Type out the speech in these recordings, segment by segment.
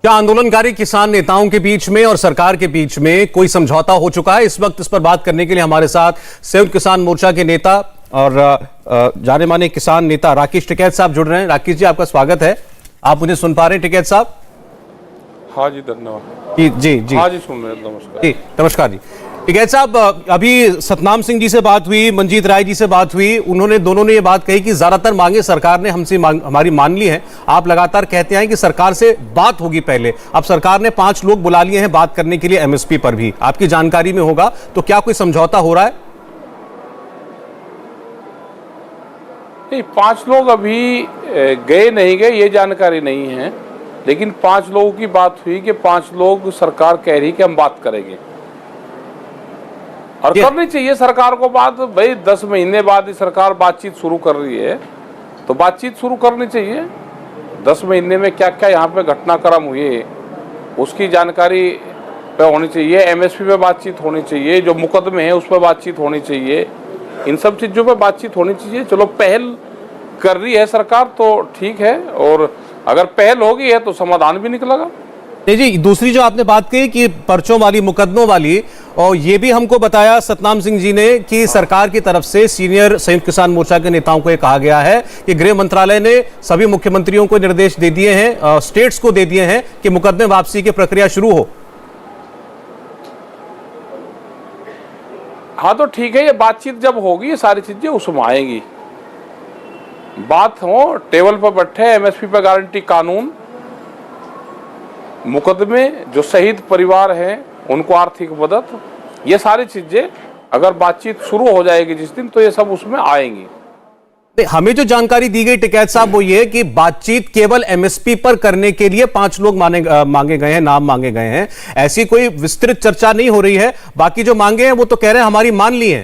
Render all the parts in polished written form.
क्या आंदोलनकारी किसान नेताओं के बीच में और सरकार के बीच में कोई समझौता हो चुका है? इस वक्त इस पर बात करने के लिए हमारे साथ संयुक्त किसान मोर्चा के नेता और जाने माने किसान नेता राकेश टिकैत साहब जुड़ रहे हैं। राकेश जी, आपका स्वागत है। आप मुझे सुन पा रहे हैं टिकैत साहब? हाँ जी, धन्यवाद। जी हाँ जी, सुन रहे हैं। नमस्कार जी, नमस्कार जी। टिकैत साहब, अभी सतनाम सिंह जी से बात हुई, मंजीत राय जी से बात हुई, दोनों ने ये बात कही कि ज्यादातर मांगे सरकार ने हमारी मान ली है। आप लगातार कहते हैं कि सरकार से बात होगी पहले। अब सरकार ने 5 लोग बुला लिए हैं बात करने के लिए एमएसपी पर भी, आपकी जानकारी में होगा, तो क्या कोई समझौता हो रहा है? नहीं, 5 लोग अभी गए नहीं गए ये जानकारी नहीं है, लेकिन 5 लोगों की बात हुई कि 5 लोग सरकार कह रही कि हम बात करेंगे और करनी चाहिए सरकार को बात। भाई 10 महीने बाद ही सरकार बातचीत शुरू कर रही है तो बातचीत शुरू करनी चाहिए। 10 महीने में क्या क्या यहाँ पे घटनाक्रम हुए उसकी जानकारी पे होनी चाहिए। एमएसपी पे बातचीत होनी चाहिए, जो मुकदमे हैं उस पर बातचीत होनी चाहिए, इन सब चीज़ों पे बातचीत होनी चाहिए। चलो, पहल कर रही है सरकार तो ठीक है, और अगर पहल होगी है तो समाधान भी निकलेगा। नहीं जी, दूसरी जो आपने बात कही कि पर्चों वाली, मुकदमों वाली, और ये भी हमको बताया सतनाम सिंह जी ने कि सरकार की तरफ से सीनियर संयुक्त किसान मोर्चा के नेताओं को ये कहा गया है कि गृह मंत्रालय ने सभी मुख्यमंत्रियों को निर्देश दे दिए हैं, स्टेट्स को दे दिए हैं कि मुकदमे वापसी की प्रक्रिया शुरू हो। हाँ तो ठीक है, ये बातचीत जब होगी ये सारी चीजें उसमें आएंगी। बात हो, टेबल पर बैठे, एमएसपी पर गारंटी कानून, मुकदमे, जो शहीद परिवार हैं उनको आर्थिक मदद, ये सारी चीजें अगर बातचीत शुरू हो जाएगी जिस दिन, तो ये सब उसमें आएंगी। हमें जो जानकारी दी गई टिकैत साहब वो ये कि बातचीत केवल एमएसपी पर करने के लिए 5 लोग मांगे गए हैं, नाम मांगे गए हैं। ऐसी कोई विस्तृत चर्चा नहीं हो रही है। बाकी जो मांगे हैं वो तो कह रहे हैं हमारी मान ली है।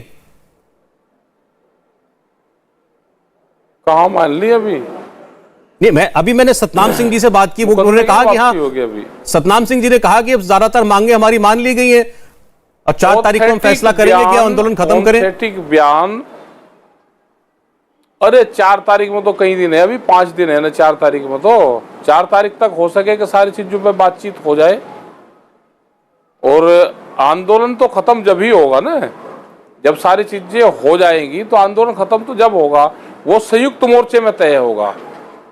कहाँ मान ली अभी? नहीं, मैंने सतनाम सिंह जी से बात की, वो उन्होंने कहा कि हाँ, सतनाम सिंह जी ने कहा कि अब ज्यादातर मांगे हमारी मान ली गई है और 4 तारीख को हम फैसला करेंगे कि आंदोलन खत्म करें। बयान, अरे 4 तारीख में तो कई दिन है, अभी 5 दिन है ना। 4 तारीख में तो 4 तारीख तक हो सके कि सारी चीजों पे बातचीत हो जाए, और आंदोलन तो खत्म जब ही होगा ना, जब सारी चीजें हो जाएंगी तो आंदोलन खत्म तो जब होगा, वो संयुक्त मोर्चे में तय होगा।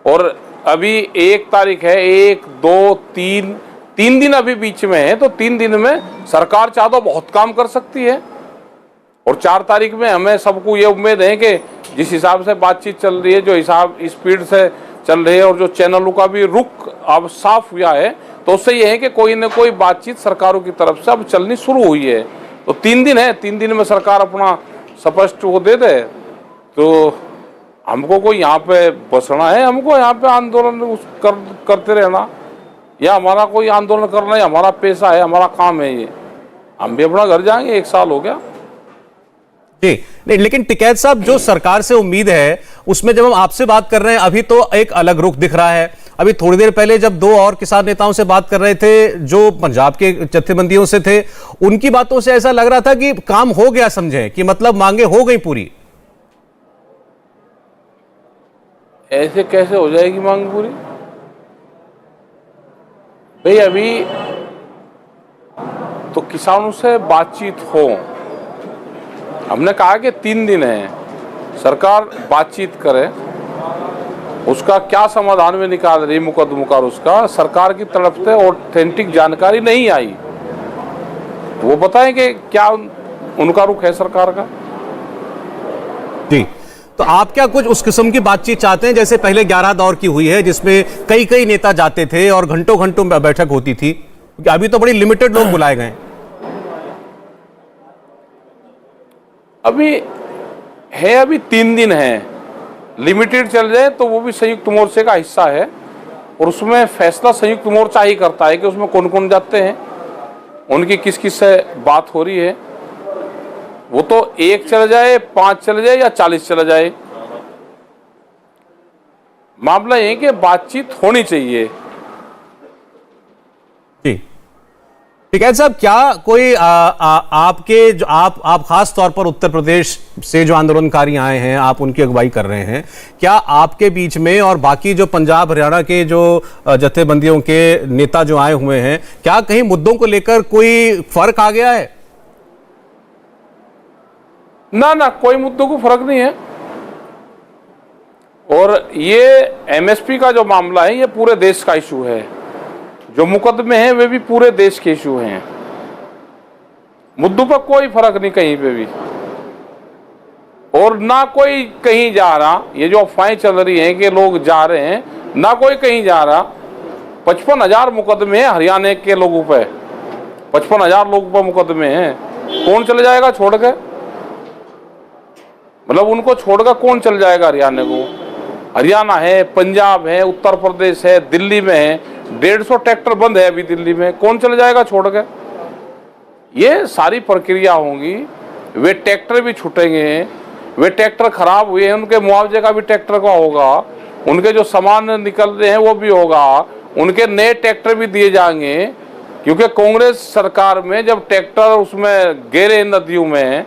और अभी 1 तारीख है, 1, 2, 3 दिन अभी बीच में है, तो 3 दिन में सरकार चाहे तो बहुत काम कर सकती है। और 4 तारीख में हमें सबको ये उम्मीद है कि जिस हिसाब से बातचीत चल रही है, जो हिसाब स्पीड से चल रही है, और जो चैनलों का भी रुख अब साफ हुआ है, तो उससे ये है कि कोई न कोई बातचीत सरकारों की तरफ से अब चलनी शुरू हुई है। तो 3 दिन है, 3 दिन में सरकार अपना स्पष्ट वो दे दे, तो हमको कोई यहाँ पे बसना है, हमको यहाँ पे आंदोलन करते रहना, या हमारा कोई आंदोलन करना है, हमारा पेशा है, हमारा काम है ये, हम भी अपना घर जाएंगे। 1 साल हो गया जी। नहीं, लेकिन टिकैत साहब, जो सरकार से उम्मीद है उसमें जब हम आपसे बात कर रहे हैं अभी तो एक अलग रुख दिख रहा है। अभी थोड़ी देर पहले जब 2 और किसान नेताओं से बात कर रहे थे जो पंजाब के जत्थेबंदियों से थे, उनकी बातों से ऐसा लग रहा था कि काम हो गया, समझे कि मतलब मांगे हो गई पूरी। ऐसे कैसे हो जाएगी मांग पूरी? भाई अभी तो किसानों से बातचीत हो, हमने कहा कि 3 दिन है, सरकार बातचीत करे, उसका क्या समाधान में निकाल रही मुकदमों का, उसका सरकार की तरफ से ऑथेंटिक जानकारी नहीं आई, वो बताएं कि क्या उनका रुख है सरकार का। जी, तो आप क्या कुछ उस किस्म की बातचीत चाहते हैं जैसे पहले 11 दौर की हुई है, जिसमें कई नेता जाते थे और घंटों घंटों बैठक होती थी? क्योंकि अभी तो बड़ी लिमिटेड लोग बुलाए गए। अभी 3 दिन है, लिमिटेड चल जाए तो वो भी संयुक्त मोर्चे का हिस्सा है, और उसमें फैसला संयुक्त मोर्चा ही करता है कि उसमें कौन कौन जाते हैं, उनकी किस किस से बात हो रही है। वो तो 1 चला जाए, 5 चला जाए, या 40 चला जाए, मामला ये कि बातचीत होनी चाहिए। जी, टिकैत साहब, क्या कोई आपके जो आप खास तौर पर उत्तर प्रदेश से जो आंदोलनकारी आए हैं, आप उनकी अगुवाई कर रहे हैं, क्या आपके बीच में और बाकी जो पंजाब हरियाणा के जो जत्थेबंदियों के नेता जो आए हुए हैं, क्या कहीं मुद्दों को लेकर कोई फर्क आ गया है? ना, कोई मुद्दों को फर्क नहीं है। और ये एमएसपी का जो मामला है, ये पूरे देश का इशू है। जो मुकदमे हैं वे भी पूरे देश के इशू हैं। मुद्दों पर कोई फर्क नहीं कहीं पे भी, और ना कोई कहीं जा रहा। ये जो अफवाहें चल रही हैं कि लोग जा रहे हैं, ना कोई कहीं जा रहा। 55,000 मुकदमे हैं हरियाणा के लोगों पे, 55,000 लोगों पर मुकदमे हैं। कौन चले जाएगा छोड़ के? मतलब उनको छोड़कर कौन चल जाएगा हरियाणा को? हरियाणा है, पंजाब है, उत्तर प्रदेश है, दिल्ली में है, 150 ट्रैक्टर बंद है अभी दिल्ली में। कौन चले जाएगा छोड़ के? ये सारी प्रक्रिया होंगी। वे ट्रैक्टर भी छूटेंगे, वे ट्रैक्टर खराब हुए हैं उनके मुआवजे का भी ट्रैक्टर का होगा, उनके जो सामान निकल रहे हैं वो भी होगा, उनके नए ट्रैक्टर भी दिए जाएंगे। क्योंकि कांग्रेस सरकार में जब ट्रैक्टर उसमें गिरे, नदियों में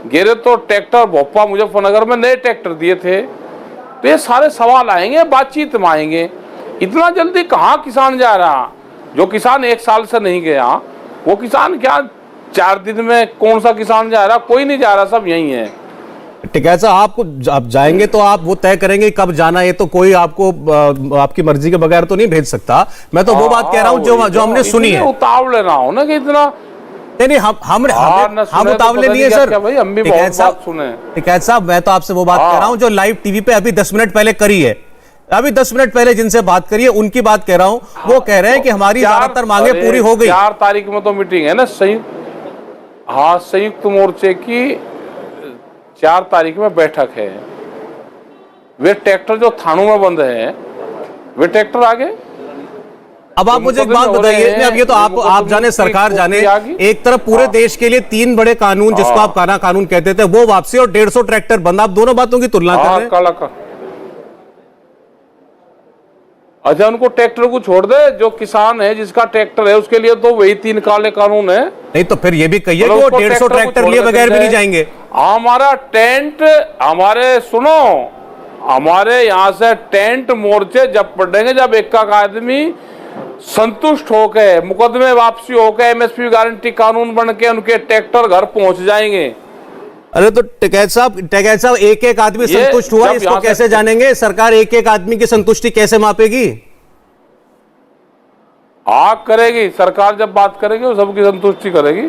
गिरे, तो ट्रैक्टर भोपाल मुजफ्फरनगर में नए ट्रैक्टर दिए थे। तो ये सारे सवाल आएंगे, बातचीत में आएंगे। इतना जल्दी कहाँ किसान जा रहा? जो किसान 1 साल से नहीं गया, वो किसान क्या 4 दिन में कौन सा किसान जा रहा? कोई नहीं जा रहा, सब यही है। टिकैत साहब, आप जाएंगे तो आप वो तय करेंगे कब जाना है, तो कोई आपको आपकी मर्जी के बगैर तो नहीं भेज सकता। मैं तो वो बात कह रहा हूँ जो हमने सुनी है। उतावले ना हो ना कि इतना। नहीं, हम उतावले नहीं है सर। भाई हम भी बहुत बात सुने। टिकैत साहब, मैं तो आपसे वो बात कह रहा हूँ जो लाइव टीवी पे अभी 10 मिनट पहले करी है। अभी 10 मिनट पहले जिनसे बात करी है उनकी बात कह रहा हूँ। वो कह रहे हैं कि हमारी ज्यादातर मांगे पूरी हो गई। 4 तारीख में तो मीटिंग है ना संयुक्त मोर्चे की 4 तारीख में बैठक है। वे ट्रैक्टर जो थानों में बंद है, वे ट्रैक्टर आगे। अब आप मुझे एक बात बताइए, अब ये तो आप जाने, सरकार जाने। एक तरफ पूरे देश के लिए 3 बड़े कानून, जिसको आप काला कानून कहते थे, वो वापसी, और 150 ट्रैक्टर बंद। आप दोनों बातों की तुलना कर रहे हैं। अच्छा, उनको ट्रैक्टर को छोड़ दे। जो किसान है, जिसका ट्रैक्टर है, उसके लिए तो वही 3 काले कानून है। नहीं तो फिर ये भी कहिए कि वो 150 ट्रैक्टर लिए बगैर भी नहीं जाएंगे। हमारा टेंट, हमारे यहाँ से टेंट मोर्चे जब पड़ेंगे, जब एक आदमी संतुष्ट होकर, मुकदमे वापसी होकर, एमएसपी गारंटी कानून बन के उनके ट्रैक्टर घर पहुंच जाएंगे। अरे तो टिकैत साहब, एक आदमी संतुष्ट हुआ, इसको कैसे जानेंगे? सरकार एक आदमी की संतुष्टि कैसे मापेगी? करेगी सरकार, जब बात करेगी वो सबकी संतुष्टि करेगी।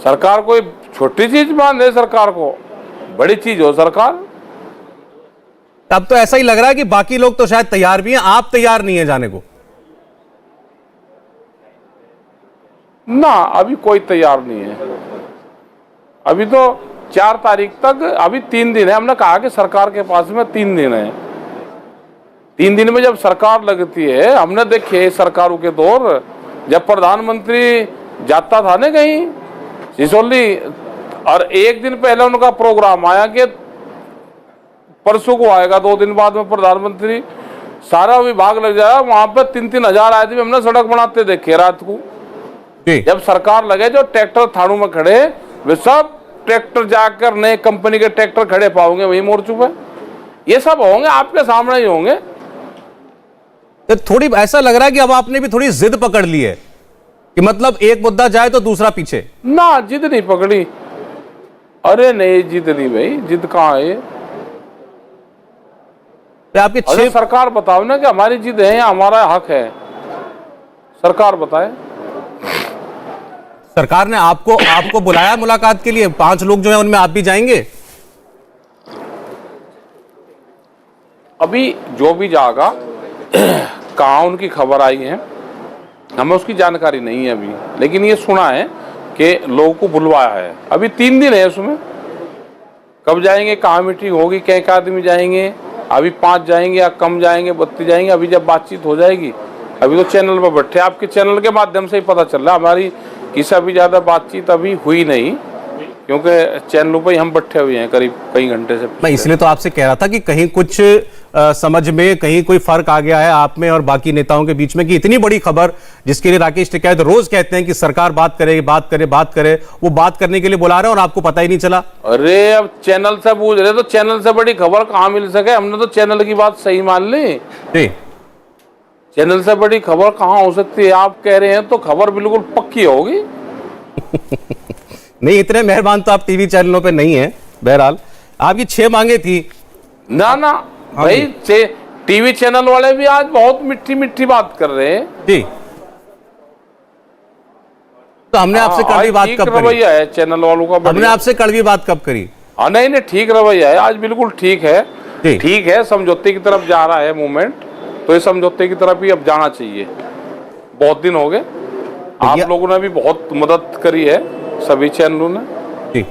सरकार कोई छोटी चीज मान दे, सरकार को बड़ी चीज हो सरकार। तब तो ऐसा ही लग रहा है कि बाकी लोग तो शायद तैयार भी हैं, आप तैयार नहीं है जाने को। ना, अभी कोई तैयार नहीं है। अभी तो 4 तारीख तक, अभी 3 दिन है। हमने कहा कि सरकार के पास में 3 दिन है। 3 दिन में जब सरकार लगती है, हमने देखे सरकारों के दौर, जब प्रधानमंत्री जाता था ना कहीं सिसोली, और 1 दिन पहले उनका प्रोग्राम आया कि परसों को आएगा, 2 दिन बाद में प्रधानमंत्री, सारा विभाग लग जाएगा। वहां पर 3-3 हजार आदमी हमने सड़क बनाते देखे रात को। जब सरकार लगे, जो ट्रैक्टर थानों में खड़े, वे सब ट्रैक्टर जाकर नए कंपनी के ट्रैक्टर खड़े पाओगे वही मोर्चों पे। ये सब होंगे, आपके सामने ही होंगे। तो थोड़ी ऐसा लग रहा है कि अब आपने भी थोड़ी जिद पकड़ ली है कि मतलब एक मुद्दा जाए तो दूसरा पीछे। ना, जिद नहीं पकड़ी। अरे नहीं, जिद नहीं भाई, जिद कहाँ है? आपके 6 सरकार बताओ ना कि हमारी जिद है या हमारा हक है। सरकार बताए। सरकार ने आपको बुलाया मुलाकात के लिए? 5 लोग जो हैं उनमें आप भी जाएंगे? अभी जो भी जाएगा, कहाँ उनकी खबर आई है, हमें उसकी जानकारी नहीं है अभी। लेकिन ये सुना है कि लोगों को बुलवाया है। अभी 3 दिन है उसमें। कब जाएंगे, कहाँ मीटिंग होगी, क्या आदमी जाएंगे, अभी 5 जाएंगे या कम जाएंगे, 32 जाएंगे, अभी जब बातचीत हो जाएगी। अभी तो चैनल पर बैठे, आपके चैनल के माध्यम से ही पता चल रहा। हमारी किसी भी ज़्यादा बातचीत अभी हुई नहीं, क्योंकि चैनलों पर ही हम बैठे हुए हैं करीब कई घंटे से। मैं इसलिए तो आपसे कह रहा था कि कहीं कुछ समझ में कहीं कोई फर्क आ गया है आप में और बाकी नेताओं के बीच में कि इतनी बड़ी खबर जिसके लिए राकेश टिकैत रोज कहते हैं कि सरकार बात करे, बात करे, बात करे, वो बात करने के लिए बुला रहे हैं और आपको पता ही नहीं चला? अरे अब चैनल से पूछ रहे तो चैनल से बड़ी खबर कहाँ मिल सके? हमने तो चैनल की बात सही मान ली। जी, चैनल से बड़ी खबर कहाँ हो सकती है? आप कह रहे हैं तो खबर बिल्कुल पक्की होगी। नहीं, इतने मेहरबान तो आप टीवी चैनलों पे नहीं है। बहरहाल आपकी 6 मांगे थी ना भाई, टीवी चैनल वाले भी आज बहुत मीठी मीठी बात कर रहे हैं जी। तो हमने आपसे कड़वी बात कब करी? रवैया है चैनल वालों का। हमने आपसे कड़वी बात कब करी? नहीं, ठीक रवैया है आज, बिल्कुल ठीक है। जी। ठीक है, समझौते की तरफ जा रहा है मूवमेंट, तो ये समझौते की तरफ ही अब जाना चाहिए। बहुत दिन हो गए, आप लोगों ने भी बहुत मदद करी है, सभी चैनलों ने। जी,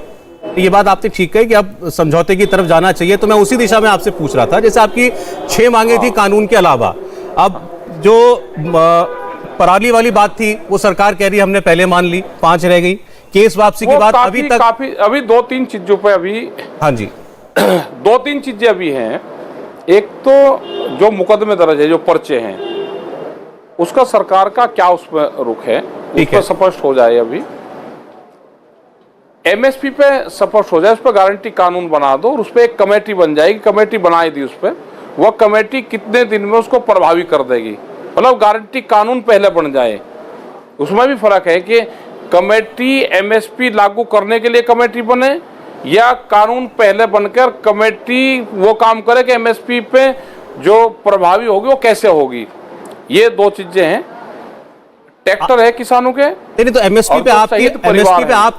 ये बात आपने ठीक कही कि अब समझौते की तरफ जाना चाहिए, तो मैं उसी दिशा में आपसे पूछ रहा था। जैसे आपकी 6 मांगे थी कानून के अलावा, अब जो पराली वाली बात थी वो सरकार कह रही है हमने पहले मान ली, 5 रह गई। केस वापसी की बात अभी तक अभी 2-3 चीजों पे अभी, हाँ जी, 2-3 चीजें अभी हैं। एक तो जो मुकदमे दर्ज है, जो पर्चे हैं, उसका सरकार का क्या उसमें रुख है, उस पर स्पष्ट हो जाए। अभी एमएसपी पे स्पष्ट हो जाए, उस पर गारंटी कानून बना दो और उस पर एक कमेटी बन जाएगी। कमेटी बनाई दी उस पर, वह कमेटी कितने दिन में उसको प्रभावी कर देगी, मतलब गारंटी कानून पहले बन जाए। उसमें भी फर्क है कि कमेटी एमएसपी लागू करने के लिए कमेटी बने या कानून पहले बनकर कमेटी वो काम करे कि एमएसपी पे जो प्रभावी होगी वो कैसे होगी। ये 2 चीजें हैं। ट्रैक्टर है किसानों के, नहीं तो एमएसपी पे आप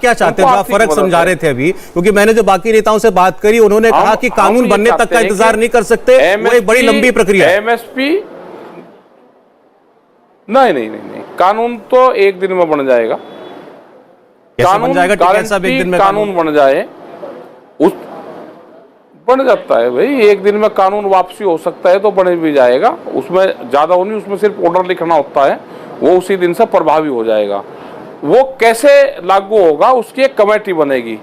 क्या चाहते थे? आप फर्क समझा रहे थे अभी, क्योंकि मैंने जो बाकी नेताओं से बात करी उन्होंने कहा कि कानून बनने तक का इंतजार नहीं कर सकते, वो एक बड़ी लंबी प्रक्रिया है। एमएसपी नहीं, कानून तो एक दिन में बन जाएगा। कानून कानून बन जाए, उस बन जाता है भाई, एक दिन में कानून वापसी हो सकता है तो बन भी जाएगा। उसमें ज्यादा नहीं, उसमें सिर्फ ऑर्डर लिखना होता है, वो उसी दिन से प्रभावी हो जाएगा। वो कैसे लागू होगा उसकी एक कमेटी बनेगी।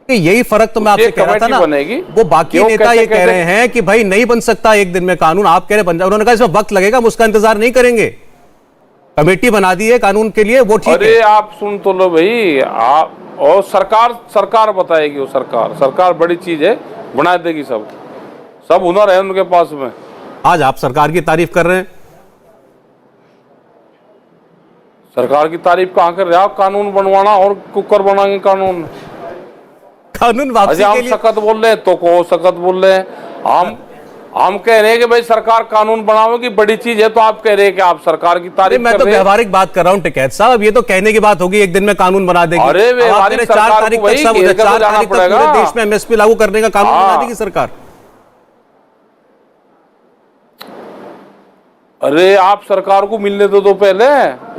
यही फर्क तो मैं आपसे कह रहा था ना, बनेगी। वो बाकी नेता ये कह रहे हैं कि भाई नहीं बन सकता एक दिन में कानून, आप कह रहे बन जाए। उन्होंने कहा इसमें वक्त लगेगा, हम उसका इंतजार नहीं करेंगे। कमेटी बना दी है कानून के लिए, वो ठीक है। अरे आप सुन तो लो भाई, आप और सरकार बताएगी। वो सरकार बड़ी चीज है, बना देगी। सब हुनर है उनके पास में। आज आप सरकार की तारीफ कर रहे हैं, सरकार की तारीफ कहाँ कर रहे हैं आप? कानून बनवाना और कुकर बनाएंगे कानून वापसी के लिए। हम सख्त बोल रहे हैं तो को सख्त बोल रहे हैं। हम कह रहे हैं कि भाई सरकार कानून बनाओगी, बड़ी चीज है, तो आप कह रहे हैं कि आप सरकार की तारीफ कर रहे हैं। मैं तो व्यवहारिक बात कर रहा हूं टिकैत साहब। अब ये तो कहने की बात होगी एक दिन में कानून बना देगी। अरे 4 तारीख तक पूरे देश में एमएसपी लागू करने का कानून बना देगी सरकार। अरे आप सरकार को मिलने दो पहले,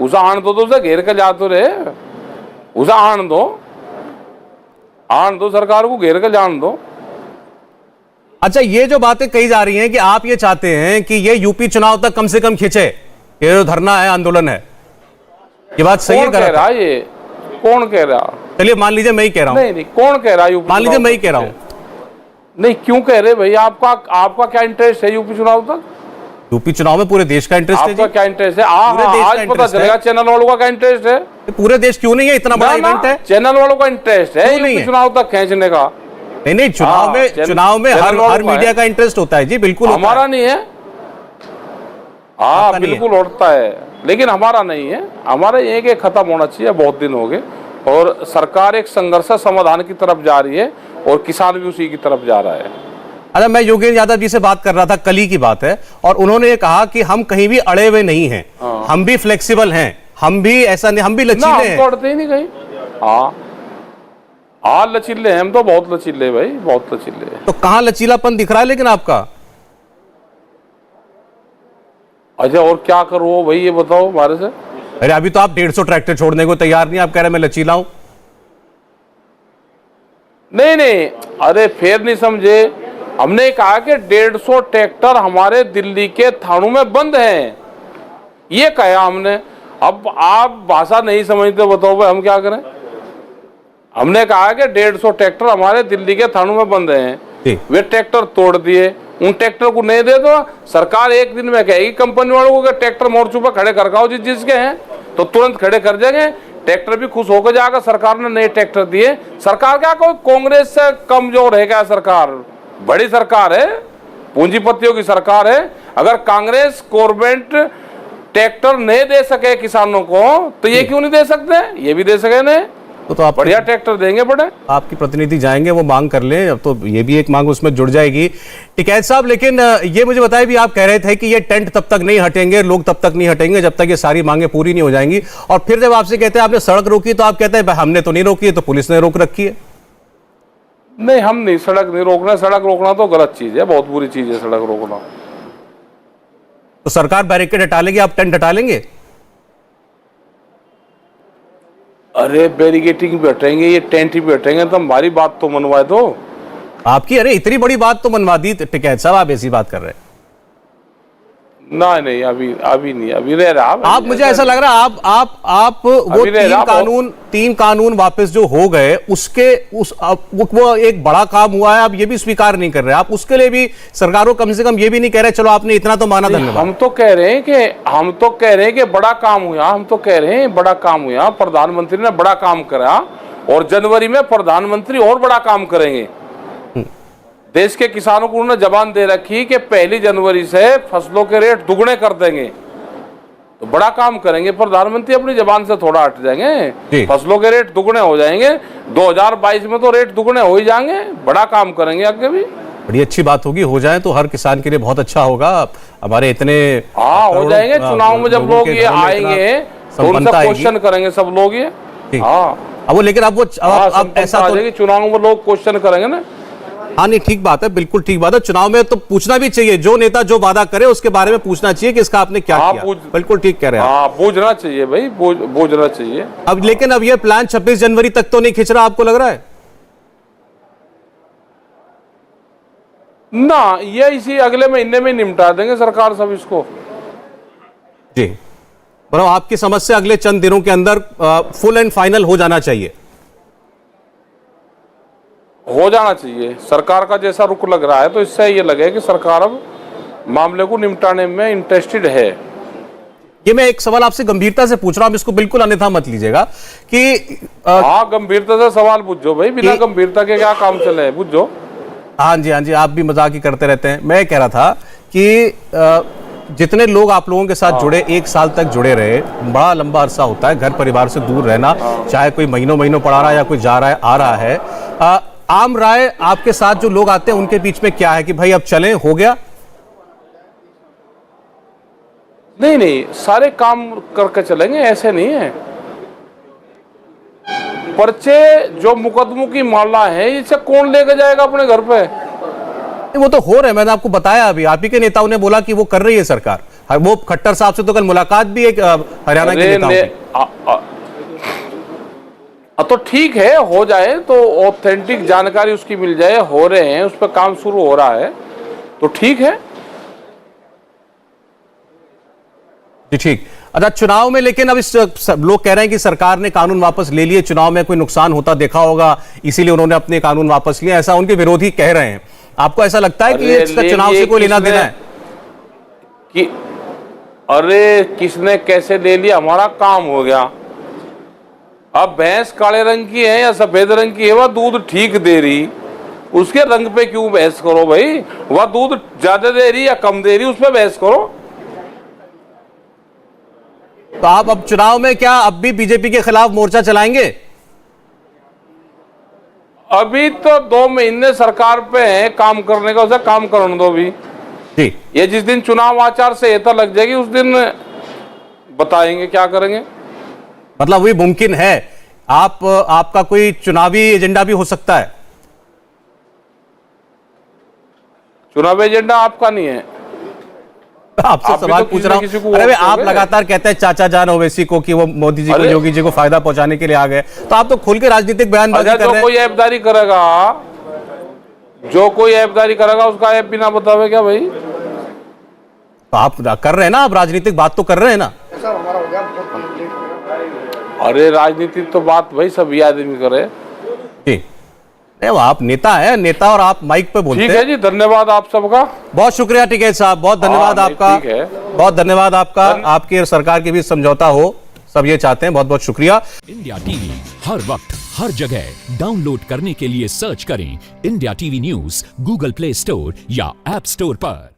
उसे आन दो, उसे घेर के जा तो रहे, उसे आन दो सरकार को, घेर के जान दो। अच्छा, ये जो बातें कही जा रही हैं कि आप ये चाहते हैं कि ये यूपी चुनाव तक कम से कम खींचे, ये जो धरना है, आंदोलन है, ये बात सही है? कौन कह रहा है ये? कौन कह रहा? चलिए मान लीजिए मैं ही कह रहा हूं। नहीं, कौन कह रहा है यूपी? मान लीजिए मैं ही कह रहा हूं। नहीं, क्यों कह रहे भाई? आपका क्या इंटरेस्ट है यूपी चुनाव तक? यूपी चुनाव में पूरे देश का इंटरेस्ट है। आपका क्या इंटरेस्ट है? आज पता चलेगा चैनल वालों का क्या इंटरेस्ट है। पूरे देश क्यों नहीं है? इतना बड़ा इवेंट है, चैनल वालों का इंटरेस्ट है यूपी चुनाव तक खींचने का। नहीं, चुनाव में हर मीडिया का इंटरेस्ट होता है जी, बिल्कुल। हमारा नहीं है। बिल्कुल उठता है, लेकिन हमारा नहीं है। हमारा ये कि खत्म होना चाहिए, बहुत दिन हो गए, और सरकार एक संघर्ष समाधान की तरफ जा रही है और किसान भी उसी की तरफ जा रहा है। अच्छा, मैं योगेंद्र यादव जी से बात कर रहा था, कल ही की बात है, और उन्होंने ये कहा कि हम कहीं भी अड़े हुए नहीं हैं, हम भी फ्लेक्सिबल हैं, हम भी ऐसा नहीं, हम भी लचीले हैं। अड़ते ही नहीं कहीं। लचीले हैं हम तो, बहुत लचीले भाई, बहुत लचीले। तो कहाँ लचीलापन दिख रहा है लेकिन आपका? अच्छा, और क्या करो भाई ये बताओ हमारे से। अरे अभी तो आप 150 ट्रैक्टर छोड़ने को तैयार नहीं, आप कह रहे मैं लचीला हूं। नहीं, अरे फिर नहीं समझे। हमने कहा कि 150 ट्रैक्टर हमारे दिल्ली के थानों में बंद हैं, ये कहा हमने। अब आप भाषा नहीं समझते, बताओ भाई हम क्या करें? हमने कहा कि 150 ट्रैक्टर हमारे दिल्ली के थानों में बंद हैं, वे ट्रैक्टर तोड़ दिए, उन ट्रैक्टर को नहीं दे तो सरकार एक दिन में कहेगी कंपनी वालों को कि ट्रैक्टर मोर्चों पर खड़े करवाओ जिसके हैं, तो तुरंत खड़े कर देंगे। ट्रैक्टर भी खुश होकर जाएगा, सरकार ने नए ट्रैक्टर दिए। सरकार क्या कोई कांग्रेस से कमजोर है क्या? सरकार बड़ी सरकार है, पूंजीपतियों की सरकार है। अगर कांग्रेस गवर्नमेंट ट्रैक्टर नहीं दे सके किसानों को तो ये क्यों नहीं दे सकते? ये भी दे सके नहीं, तो आप बढ़िया ट्रैक्टर देंगे। बड़े आपकी प्रतिनिधि जाएंगे, वो मांग कर लें, अब तो ये भी एक मांग उसमें जुड़ जाएगी। टिकैत साहब, लेकिन ये मुझे बताइए भी, आप कह रहे थे कि ये टेंट तब तक नहीं हटेंगे, लोग तब तक नहीं हटेंगे जब तक ये सारी मांगे पूरी नहीं हो जाएंगी। और फिर जब आपसे कहते हैं आपने सड़क रोकी, तो आप कहते हैं हमने तो नहीं रोकी है, तो पुलिस ने रोक रखी है। नहीं, हम नहीं, सड़क नहीं रोकना। सड़क रोकना तो गलत चीज है, बहुत बुरी चीज है सड़क रोकना। तो सरकार बैरिकेड हटा लेगी, आप टेंट हटा लेंगे? अरे बैरिकेटिंग भी हटेंगे, ये टेंट भी हटेंगे, तो हमारी बात तो मनवा दो। आपकी अरे इतनी बड़ी बात तो मनवा दी टिकैत साहब, आप ऐसी बात कर रहे हैं? नहीं, अभी नहीं, अभी रह रहा। आप मुझे ऐसा लग रहा है आप वो तीन कानून वापस जो हो गए उसके वो एक बड़ा काम हुआ है, आप ये भी स्वीकार नहीं कर रहे। आप उसके लिए भी सरकारों कम से कम ये भी नहीं कह रहे चलो आपने इतना तो माना, धन्यवाद। हम तो कह रहे हैं कि बड़ा काम हुआ। हम तो कह रहे हैं बड़ा काम हुआ, प्रधानमंत्री ने बड़ा काम करा और जनवरी में प्रधानमंत्री और बड़ा काम करेंगे। देश के किसानों को उन्होंने जबान दे रखी कि 1 जनवरी से फसलों के रेट दुगने कर देंगे, तो बड़ा काम करेंगे प्रधानमंत्री। अपनी जबान से थोड़ा हट जाएंगे, फसलों के रेट दुगने हो जाएंगे। 2022 में तो रेट दुगने हो ही जाएंगे, बड़ा काम करेंगे आगे भी। बड़ी अच्छी बात होगी, हो जाए तो हर किसान के लिए बहुत अच्छा होगा। हमारे इतने हो जाएंगे। चुनाव में जब लोग ये आएंगे तो उनसे क्वेश्चन करेंगे सब लोग ये। अब वो लेकिन अब ऐसा तो चुनाव में लोग क्वेश्चन करेंगे ना। हाँ नहीं, ठीक बात है, बिल्कुल ठीक बात है। चुनाव में तो पूछना भी चाहिए, जो नेता जो वादा करे उसके बारे में पूछना चाहिए कि इसका आपने क्या किया। बिल्कुल ठीक कह रहे हैं। पूछना चाहिए भाई, पूछना चाहिए। अब लेकिन अब ये प्लान 26 जनवरी तक तो नहीं खिंच रहा, आपको लग रहा है? ना, ये इसी अगले महीने में निपटा देंगे सरकार सब इसको। जी, मतलब आपकी समझ से अगले चंद दिनों के अंदर फुल एंड फाइनल हो जाना चाहिए? हो जाना चाहिए। सरकार का जैसा रुख लग रहा है तो इससे ये लगे कि सरकार अब मामले को निपटाने में इंटरेस्टेड है। ये मैं एक सवाल आपसे गंभीरता से पूछ रहा हूं, इसको बिल्कुल अन्यथा मत लीजिएगा कि हाँ, गंभीरता से सवाल पूछो भाई, बिना गंभीरता के क्या काम चले, पूछो। हाँ जी, आप भी मजाक ही करते रहते हैं। मैं कह रहा था कि जितने लोग आप लोगों के साथ जुड़े, 1 साल तक जुड़े रहे, बड़ा लंबा अरसा होता है घर परिवार से दूर रहना, चाहे कोई महीनों पड़ा रहा है या कोई जा रहा है आ रहा है। आम राय आपके साथ जो लोग आते हैं उनके बीच में क्या है कि भाई अब चलें, हो गया? नहीं, सारे काम करके चलेंगे, ऐसे नहीं है। पर्चे जो मुकदमों की मामला है, इसे कौन लेके जाएगा अपने घर पे? वो तो हो रहे, मैंने आपको बताया अभी, आप ही के नेताओं ने बोला कि वो कर रही है सरकार। वो खट्टर साहब से तो कल मुलाकात भी एक हरियाणा के नेताओं की। तो ठीक है, हो जाए तो ऑथेंटिक जानकारी उसकी मिल जाए, हो रहे हैं, उस पर काम शुरू हो रहा है तो ठीक है। जी ठीक। अच्छा, चुनाव में लेकिन अब इस लोग कह रहे हैं कि सरकार ने कानून वापस ले लिए, चुनाव में कोई नुकसान होता देखा होगा इसीलिए उन्होंने अपने कानून वापस लिए, ऐसा उनके विरोधी कह रहे हैं। आपको ऐसा लगता है कि इसका चुनाव से कोई लेना देना है? कि अरे किसने कैसे ले लिया, हमारा काम हो गया। अब भैंस काले रंग की है या सफेद रंग की है, वह दूध ठीक दे रही, उसके रंग पे क्यों बहस करो भाई? वह दूध ज्यादा दे रही या कम दे रही, उस पर बहस करो। तो आप अब चुनाव में क्या अब भी बीजेपी के खिलाफ मोर्चा चलाएंगे? अभी तो 2 महीने सरकार पे है काम करने का, उसे काम करने दो भी। जी, ये जिस दिन चुनाव आचार संहिता लग जाएगी उस दिन बताएंगे क्या करेंगे। मतलब वही मुमकिन है आपका कोई चुनावी एजेंडा भी हो सकता है? चुनावी एजेंडा आपका नहीं है। आपसे सवाल तो पूछ रहा हूं। अरे आप लगातार कहते हैं चाचा जान ओवैसी को कि वो मोदी जी को, योगी जी को फायदा पहुंचाने के लिए आ गए, तो आप तो खुल के राजनीतिक बयानबाजी कर रहे हैं। जो कोई ऐपदारी करेगा, उसका ऐप बिना बतावे क्या भाई? तो आप कर रहे हैं ना, आप राजनीतिक बात तो कर रहे हैं ना? अरे राजनीति तो बात भाई सभी आदमी करे। जी, नहीं, वो आप नेता है, नेता और आप माइक पे बोलते ठीक हैं। है जी, धन्यवाद आप सबका। बहुत शुक्रिया टिकैत साहब, बहुत धन्यवाद नहीं, आपका, ठीक है। बहुत धन्यवाद आपका। आपके सरकार के बीच समझौता हो, सब ये चाहते हैं। बहुत बहुत शुक्रिया। इंडिया टीवी हर वक्त हर जगह डाउनलोड करने के लिए सर्च करें India TV news Google play store या ऐप स्टोर पर।